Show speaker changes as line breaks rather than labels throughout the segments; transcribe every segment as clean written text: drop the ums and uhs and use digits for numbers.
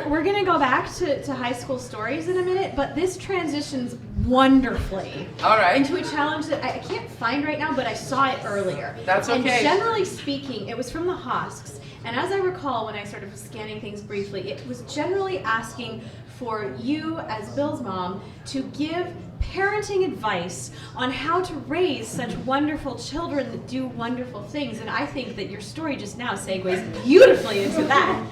we're going to go back to high school stories in a minute, but this transitions wonderfully
All right.
into a challenge that I can't find right now, but I saw it earlier.
That's okay.
And generally speaking, it was from the Hosks. And as I recall, when I started scanning things briefly, it was generally asking for you, as Bill's mom, to give parenting advice on how to raise such wonderful children that do wonderful things. And I think that your story just now segues beautifully into that.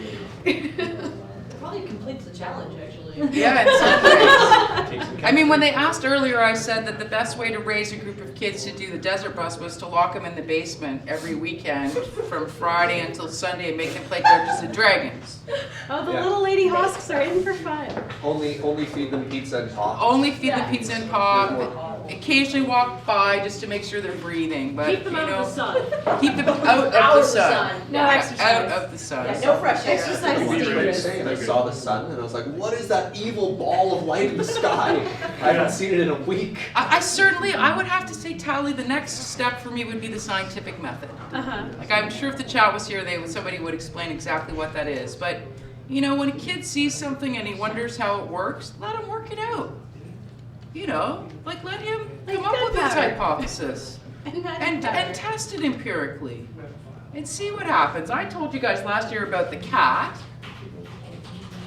Probably completes the challenge, actually.
Yeah, in some ways. I mean, when they asked earlier, I said that the best way to raise a group of kids to do the desert bus was to lock them in the basement every weekend from Friday until Sunday and make them play Dungeons and Dragons.
Oh, the little lady Hosks are in for fun.
Only feed them pizza and pop.
Only feed them pizza and pop. Occasionally walk by just to make sure they're breathing. But
Keep them out of the sun.
Keep them out of the sun.
No
Yeah,
exercise.
out of the sun.
Yeah, no fresh air.
Exercise is
What you were
dangerous.
saying, I saw the sun and I was like, what is that evil ball of light in the sky? I haven't seen it in a week.
I would have to say, Tally, the next step for me would be the scientific method. Like, I'm sure if the chat was here, somebody would explain exactly what that is. But, you know, when a kid sees something and he wonders how it works, let him work it out. You know, like let him come up with his hypothesis and test it empirically and see what happens. I told you guys last year about the cat.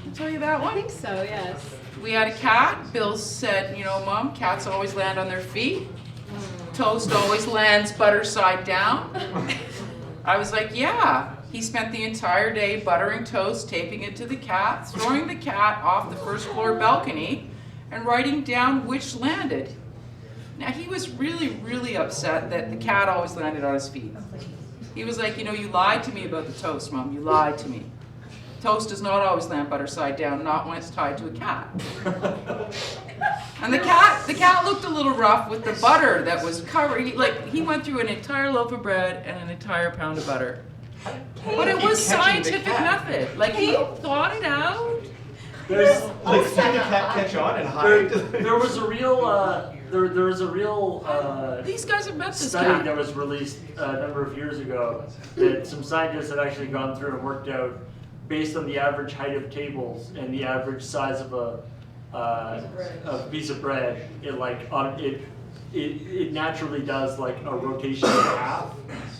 Did I tell you that one?
I think so, yes.
We had a cat. Bill said, you know, Mom, cats always land on their feet. Toast always lands butter side down. I was like, yeah. He spent the entire day buttering toast, taping it to the cat, throwing the cat off the first floor balcony, and writing down which landed. Now, he was really, really upset that the cat always landed on his feet. He was like, you know, you lied to me about the toast, Mom. You lied to me. Toast does not always land butter side down, not when it's tied to a cat. And the cat looked a little rough with the butter that was covered. He went through an entire loaf of bread and an entire pound of butter. But it was scientific method. Like, he thought it out.
There's like did the cat catch on and hide?
There was a real there was a real
These guys have met this
study
cat.
that was released a number of years ago that some scientists had actually gone through and worked out based on the average height of tables and the average size of a piece of bread. It naturally does like a rotation in half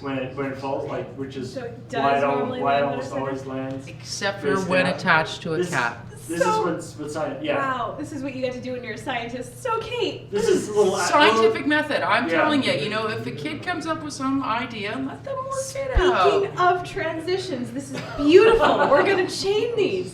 when it falls, like, which is
So it does
why it
normally
why it
land
almost
on a
always lands.
Except for
face
when
down.
attached to a cat.
This is what's science. Yeah.
Wow, this is what you get to do when you're a scientist. So, Kate.
This is a little
Scientific method. I'm
Yeah.
telling you, you know, if a kid comes up with some idea, let them work it out.
Speaking of transitions, this is beautiful. We're going to chain these.